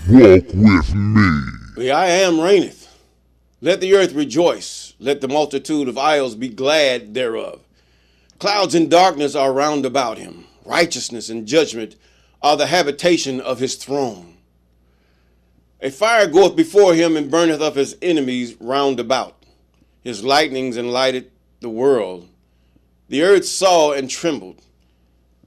Walk with me. The I am reigneth. Let the earth rejoice. Let the multitude of isles be glad thereof. Clouds and darkness are round about him. Righteousness and judgment are the habitation of his throne. A fire goeth before him and burneth up his enemies round about. His lightnings enlighted the world. The earth saw and trembled.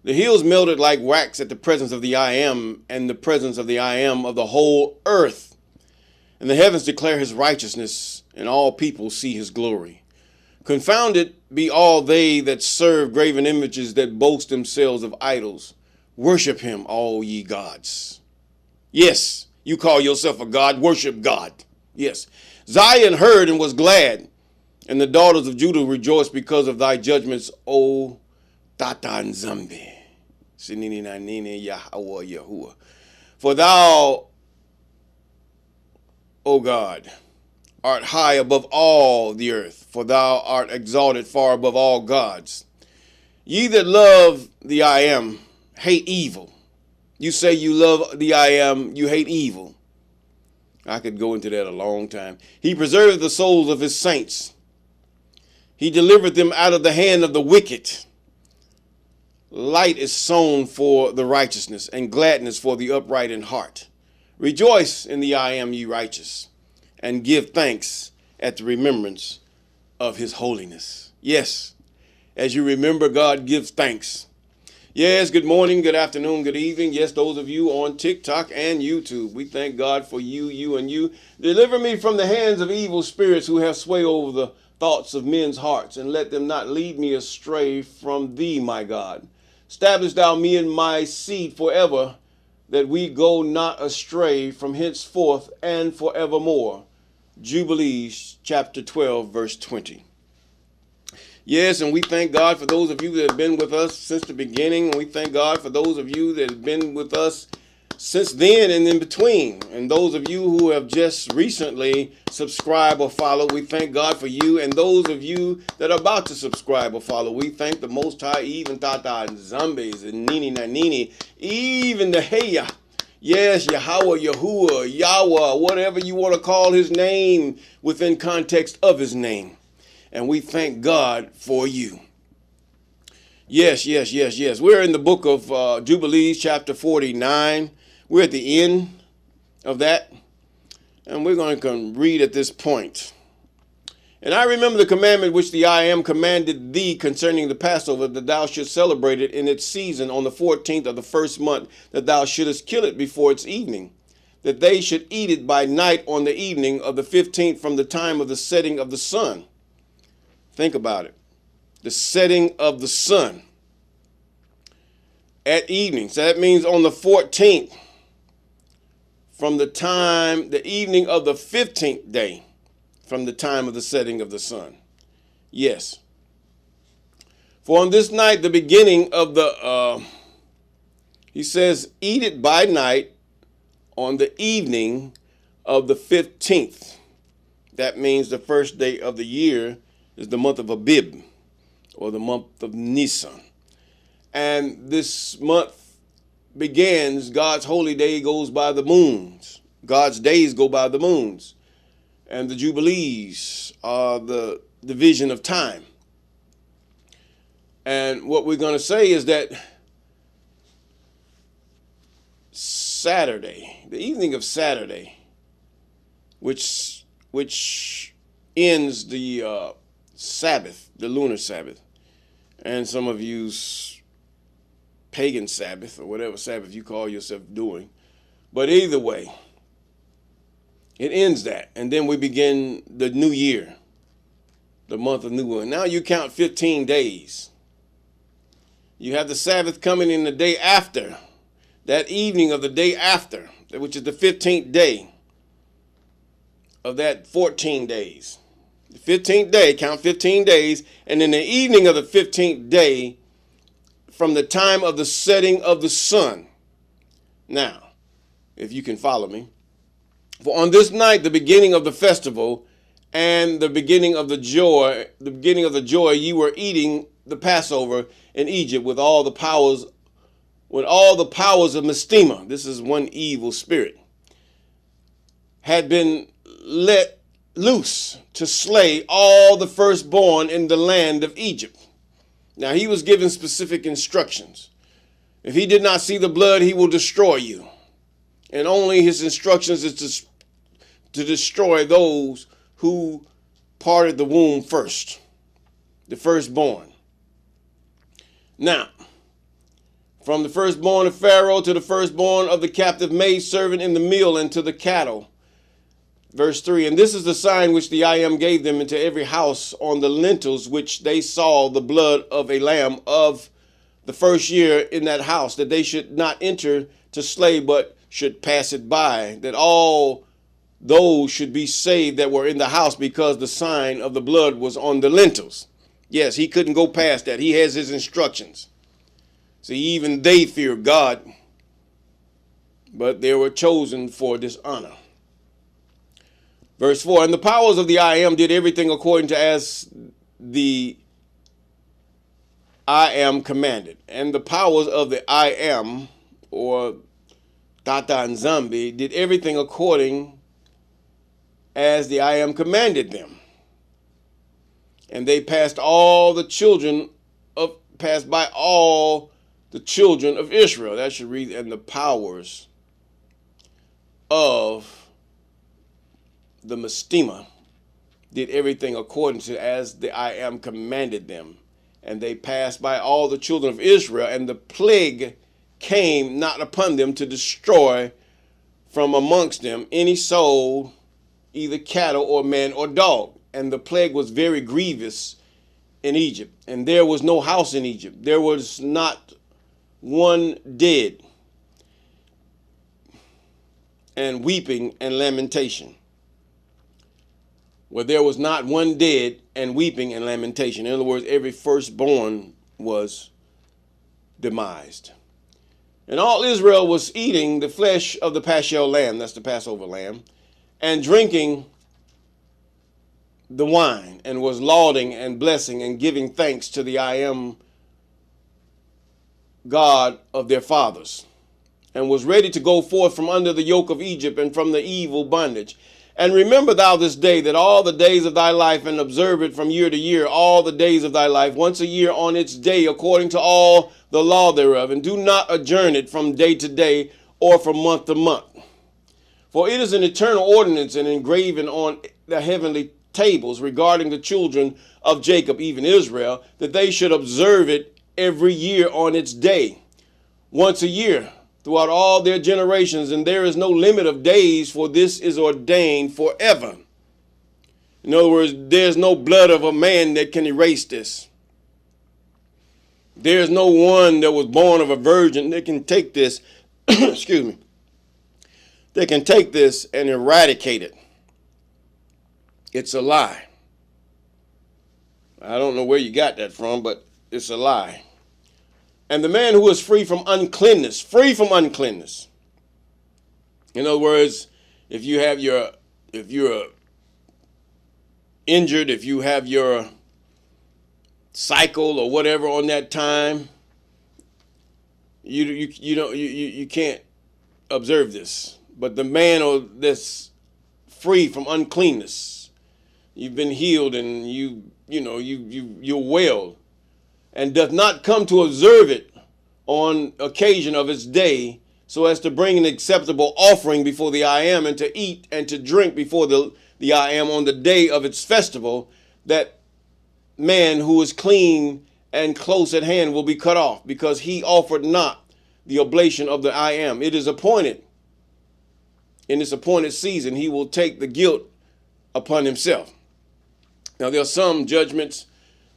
The hills melted like wax at the presence of the I am, and the presence of the I am of the whole earth. And the heavens declare his righteousness, and all people see his glory. Confounded be all they that serve graven images, that boast themselves of idols. Worship him, all ye gods. Yes, you call yourself a god, worship God. Yes. Zion heard and was glad, and the daughters of Judah rejoiced because of thy judgments, O Tatan Zambi. Sinini Nanini Yahweh Yahuwah. For thou, O God, art high above all the earth, for thou art exalted far above all gods. Ye that love the I am hate evil. You say you love the I am, you hate evil. I could go into that a long time. He preserved the souls of his saints. He delivered them out of the hand of the wicked. Light is sown for the righteousness, and gladness for the upright in heart. Rejoice in the I am, ye righteous, and give thanks at the remembrance of his holiness. Yes, as you remember God, give thanks. Yes, good morning, good afternoon, good evening. Yes, those of you on TikTok and YouTube, we thank God for you, and you. Deliver me from the hands of evil spirits who have sway over the thoughts of men's hearts, and let them not lead me astray from thee, my God. Establish thou me and my seed forever, that we go not astray from henceforth and forevermore. Jubilees chapter 12, verse 20. Yes, and we thank God for those of you that have been with us since the beginning. And we thank God for those of you that have been with us since then and in between. And those of you who have just recently subscribed or followed, we thank God for you. And those of you that are about to subscribe or follow, we thank the Most High, even Tata and Zombies and Nini Nanini, even the Heya. Yes, Yahweh, Yahuwah, Yahweh, whatever you want to call his name within context of his name. And we thank God for you. Yes. We're in the book of Jubilees, chapter 49. We're at the end of that. And we're going to read at this point. And I remember the commandment which the I am commanded thee concerning the Passover, that thou shouldst celebrate it in its season on the 14th of the first month, that thou shouldest kill it before its evening, that they should eat it by night on the evening of the 15th from the time of the setting of the sun. Think about it. The setting of the sun at evening. So that means on the 14th, from the time, the evening of the 15th day, from the time of the setting of the sun. Yes. For on this night, the beginning of the, he says, eat it by night on the evening of the 15th. That means the first day of the year is the month of Abib, or the month of Nisan. And this month begins, God's holy day goes by the moons. God's days go by the moons. And the Jubilees are the division of time. And what we're going to say is that Saturday, the evening of Saturday, which ends the Sabbath, the lunar Sabbath, and some of you's pagan Sabbath, or whatever Sabbath you call yourself doing. But either way, it ends that. And then we begin the new year, the month of New Moon. Now you count 15 days. You have the Sabbath coming in the day after, that evening of the day after, which is the 15th day of that 14 days. The 15th day, count 15 days, and in the evening of the 15th day, from the time of the setting of the sun. Now, if you can follow me. For on this night, the beginning of the festival and the beginning of the joy, ye were eating the Passover in Egypt with all the powers of Mastema. This is one evil spirit. had been let loose to slay all the firstborn in the land of Egypt. Now he was given specific instructions. If he did not see the blood, he will destroy you. And only his instructions is to destroy those who parted the womb first, the firstborn. Now, from the firstborn of Pharaoh to the firstborn of the captive maidservant in the mill and to the cattle. Verse 3, and this is the sign which the I Am gave them into every house on the lintels, which they saw the blood of a lamb of the first year in that house, that they should not enter to slay, but should pass it by, that all those should be saved that were in the house, because the sign of the blood was on the lintels. Yes, he couldn't go past that. He has his instructions. See, even they feared God, but they were chosen for dishonor. Verse 4, and the powers of the I Am did everything according to as the I Am commanded. And the powers of the I Am, or Tata and Zambi, did everything according as the I Am commanded them. And they passed by all the children of Israel. That should read, and the powers of the Mastema did everything according to as the I Am commanded them. And they passed by all the children of Israel, and the plague came not upon them to destroy from amongst them any soul, either cattle or man or dog. And the plague was very grievous in Egypt. And there was no house in Egypt. There was not one dead, and weeping and lamentation. Where there was not one dead, and weeping and lamentation. In other words, every firstborn was demised. And all Israel was eating the flesh of the Paschal lamb, that's the Passover lamb, and drinking the wine, and was lauding and blessing and giving thanks to the I Am God of their fathers, and was ready to go forth from under the yoke of Egypt and from the evil bondage. And remember thou this day, that all the days of thy life, and observe it from year to year, all the days of thy life, once a year on its day, according to all the law thereof, and do not adjourn it from day to day, or from month to month. For it is an eternal ordinance, and engraven on the heavenly tables regarding the children of Jacob, even Israel, that they should observe it every year on its day, once a year, throughout all their generations, and there is no limit of days, for this is ordained forever. In other words, there's no blood of a man that can erase this. There's no one that was born of a virgin that can take this, excuse me, that can take this and eradicate it. It's a lie. I don't know where you got that from, but it's a lie. And the man who is free from uncleanness. In other words, if you're injured, if you have your cycle or whatever on that time, you can't observe this. But the man that's free from uncleanness, you've been healed and you're well, and doth not come to observe it on occasion of its day, so as to bring an acceptable offering before the I Am, and to eat and to drink before the I Am on the day of its festival, that man who is clean and close at hand will be cut off, because he offered not the oblation of the I Am. It is appointed, in this appointed season, he will take the guilt upon himself. Now there are some judgments,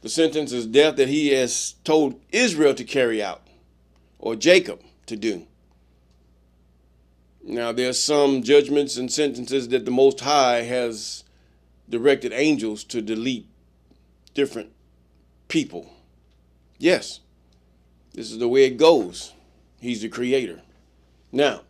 the sentence is death, that he has told Israel to carry out, or Jacob to do. Now there are some judgments and sentences that the Most High has directed angels to delete different people. Yes, this is the way it goes. He's the creator. Now,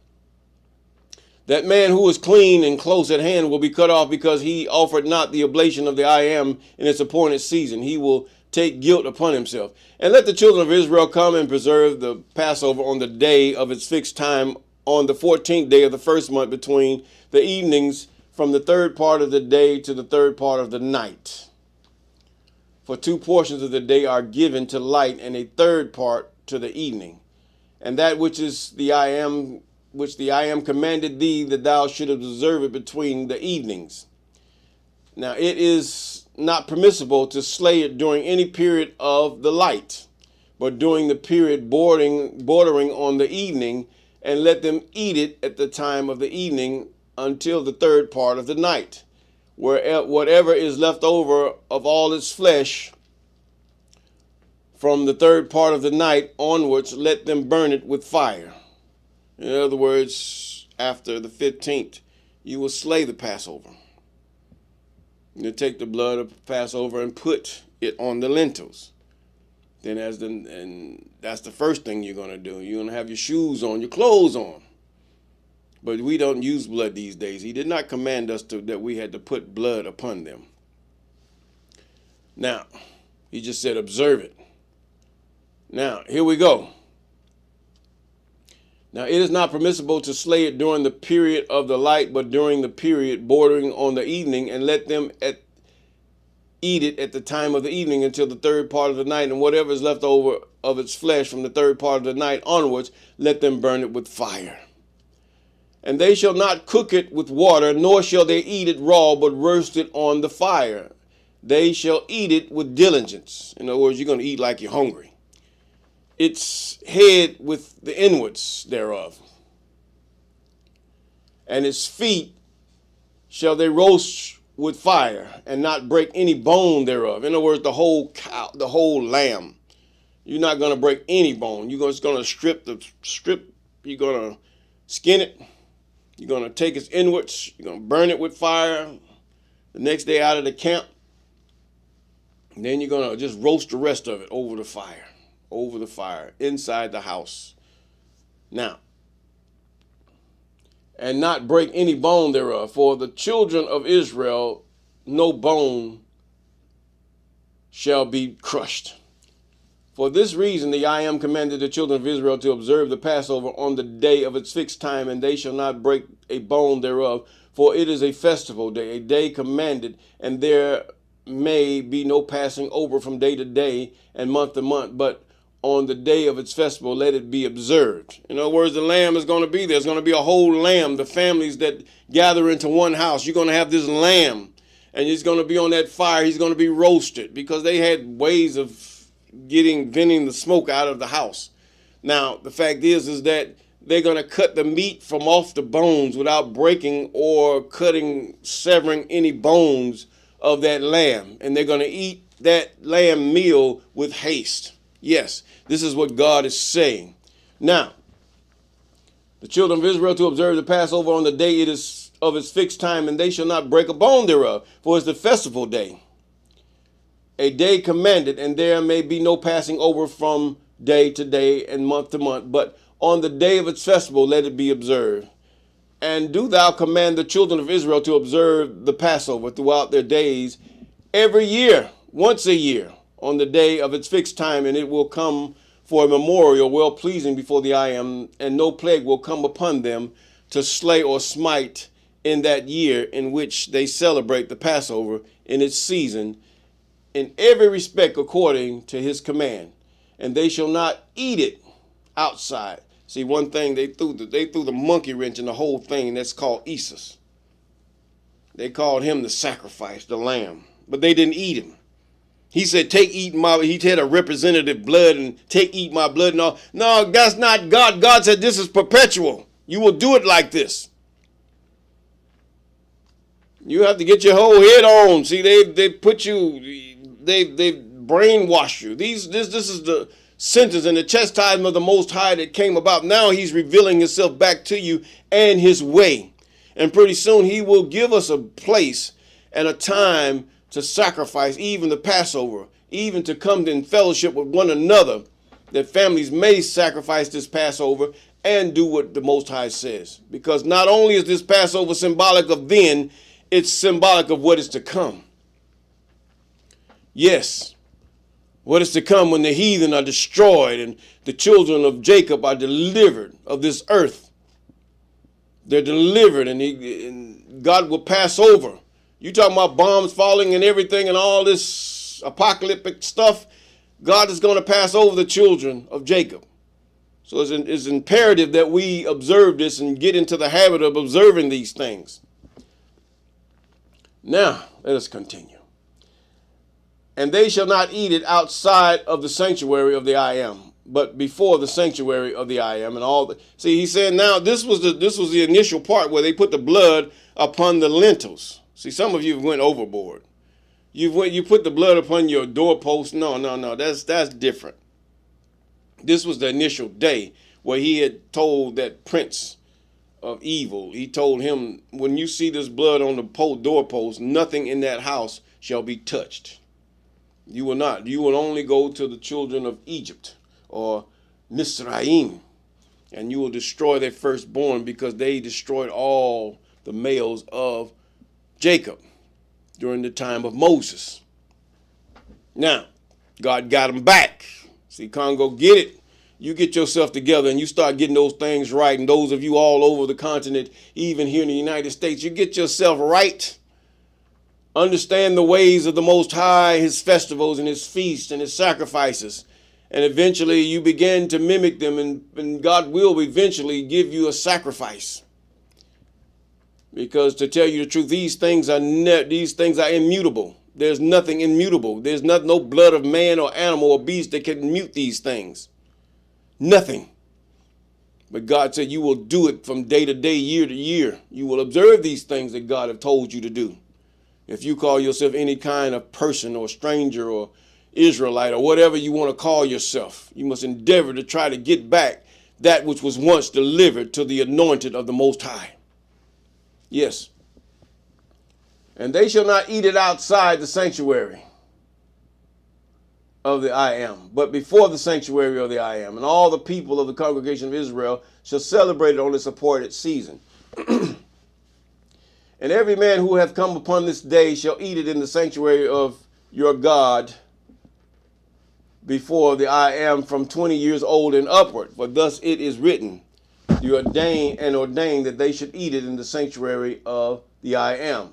that man who is clean and close at hand will be cut off, because he offered not the oblation of the I Am in its appointed season. He will take guilt upon himself. And let the children of Israel come and preserve the Passover on the day of its fixed time on the 14th day of the first month between the evenings from the third part of the day to the third part of the night. For 2 portions of the day are given to light, and a third part to the evening. And that which the I am commanded thee, that thou shouldst observe it between the evenings. Now it is not permissible to slay it during any period of the light, but during the period bordering on the evening, and let them eat it at the time of the evening until the third part of the night. Whatever is left over of all its flesh from the third part of the night onwards, let them burn it with fire. In other words, after the 15th, you will slay the Passover. You take the blood of Passover and put it on the lintels. Then and that's the first thing you're going to do. You're going to have your shoes on, your clothes on. But we don't use blood these days. He did not command us that we had to put blood upon them. Now, he just said observe it. Now, here we go. Now, it is not permissible to slay it during the period of the light, but during the period bordering on the evening, and let them eat it at the time of the evening until the third part of the night, and whatever is left over of its flesh from the third part of the night onwards, let them burn it with fire. And they shall not cook it with water, nor shall they eat it raw, but roast it on the fire. They shall eat it with diligence. In other words, you're going to eat like you're hungry. Its head with the inwards thereof, and its feet shall they roast with fire, and not break any bone thereof. In other words, the whole cow, the whole lamb. You're not going to break any bone. You're just going to strip. You're going to skin it. You're going to take its inwards. You're going to burn it with fire. The next day out of the camp, and then you're going to just roast the rest of it over the fire, inside the house. Now, and not break any bone thereof. For the children of Israel, no bone shall be crushed. For this reason, the I am commanded the children of Israel to observe the Passover on the day of its fixed time, and they shall not break a bone thereof. For it is a festival day, a day commanded, and there may be no passing over from day to day and month to month, but on the day of its festival, let it be observed. In other words, the lamb is going to be there. There's going to be a whole lamb. The families that gather into one house, you're going to have this lamb, and he's going to be on that fire. He's going to be roasted, because they had ways of venting the smoke out of the house. Now, the fact is that they're going to cut the meat from off the bones without breaking or severing any bones of that lamb. And they're going to eat that lamb meal with haste. Yes, this is what God is saying. Now, the children of Israel to observe the Passover on the day it is of its fixed time, and they shall not break a bone thereof, for it's the festival day, a day commanded, and there may be no passing over from day to day and month to month, but on the day of its festival let it be observed. And do thou command the children of Israel to observe the Passover throughout their days, every year, once a year, on the day of its fixed time, and it will come for a memorial well-pleasing before the I am, and no plague will come upon them to slay or smite in that year in which they celebrate the Passover in its season, in every respect according to his command. And they shall not eat it outside. See, one thing, they threw the monkey wrench in the whole thing. That's called Esau. They called him the sacrifice, the lamb, but they didn't eat him. He said, he had a representative blood, and eat my blood. No, that's not God. God said, this is perpetual. You will do it like this. You have to get your whole head on. See, they put you, they brainwash you. This is the sentence and the chastisement of the Most High that came about. Now he's revealing himself back to you and his way. And pretty soon he will give us a place and a time to sacrifice, even the Passover, even to come in fellowship with one another, that families may sacrifice this Passover and do what the Most High says. Because not only is this Passover symbolic of then, it's symbolic of what is to come. Yes, what is to come when the heathen are destroyed and the children of Jacob are delivered of this earth. They're delivered, and God will pass over. You talking about bombs falling and everything and all this apocalyptic stuff. God is going to pass over the children of Jacob. So it's imperative that we observe this and get into the habit of observing these things. Now, let us continue. And they shall not eat it outside of the sanctuary of the I am, but before the sanctuary of the I am, and all. See, he said now this was the initial part where they put the blood upon the lintels. See, some of you went overboard. You put the blood upon your doorpost. No. That's different. This was the initial day where he had told that prince of evil. He told him, when you see this blood on the doorpost, nothing in that house shall be touched. You will not. You will only go to the children of Egypt or Misraim, and you will destroy their firstborn, because they destroyed all the males of Jacob during the time of Moses. Now, God got them back. See, Congo, get it. You get yourself together and you start getting those things right. And those of you all over the continent, even here in the United States, you get yourself right. Understand the ways of the Most High, his festivals and his feasts and his sacrifices. And eventually you begin to mimic them, and God will eventually give you a sacrifice. Because to tell you the truth, these things are immutable. There's nothing immutable. There's no blood of man or animal or beast that can mute these things. Nothing. But God said you will do it from day to day, year to year. You will observe these things that God have told you to do. If you call yourself any kind of person or stranger or Israelite or whatever you want to call yourself, you must endeavor to try to get back that which was once delivered to the anointed of the Most High. Yes. And they shall not eat it outside the sanctuary of the I am, but before the sanctuary of the I am. And all the people of the congregation of Israel shall celebrate it on its appointed season. And every man who hath come upon this day shall eat it in the sanctuary of your God before the I am, from 20 years old and upward. For thus it is written, you ordained that they should eat it in the sanctuary of the I am.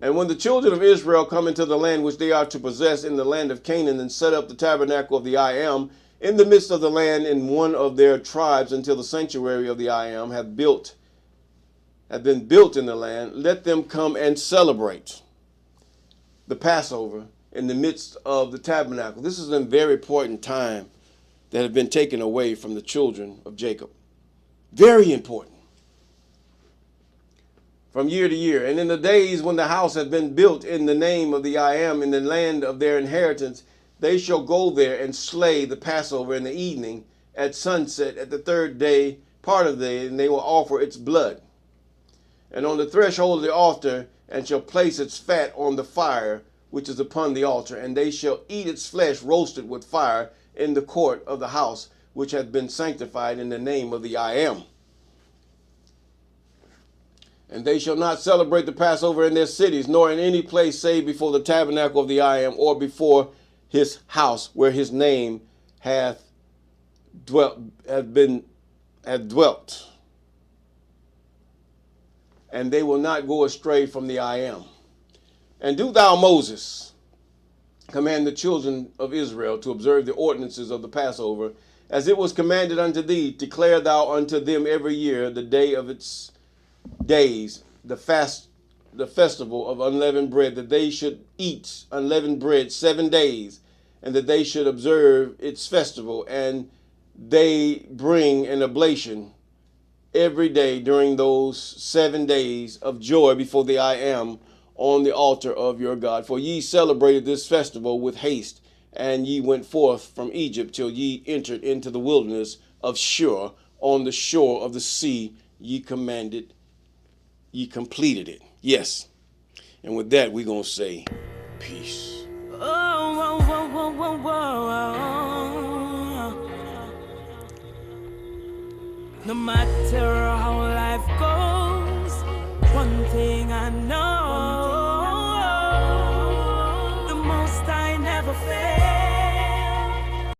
And when the children of Israel come into the land which they are to possess in the land of Canaan, and set up the tabernacle of the I am in the midst of the land in one of their tribes, until the sanctuary of the I am have been built in the land, let them come and celebrate the Passover in the midst of the tabernacle. This is a very important time that have been taken away from the children of Jacob. Very important. From year to year. And in the days when the house had been built in the name of the I am in the land of their inheritance, they shall go there and slay the Passover in the evening at sunset at the third day, part of the day, and they will offer its blood. And on the threshold of the altar, and shall place its fat on the fire, which is upon the altar, and they shall eat its flesh roasted with fire in the court of the house, which hath been sanctified in the name of the I am. And they shall not celebrate the Passover in their cities, nor in any place save before the tabernacle of the I am, or before his house, where his name hath dwelt. And they will not go astray from the I am. And do thou, Moses, command the children of Israel to observe the ordinances of the Passover, as it was commanded unto thee. Declare thou unto them every year the day of its days, the festival of unleavened bread, that they should eat unleavened bread 7 days, and that they should observe its festival, and they bring an oblation every day during those 7 days of joy before the I am on the altar of your God. For ye celebrated this festival with haste, and ye went forth from Egypt till ye entered into the wilderness of Shur, on the shore of the sea. Ye completed it. Yes. And with that, we're going to say peace. No matter how life goes, one thing I know.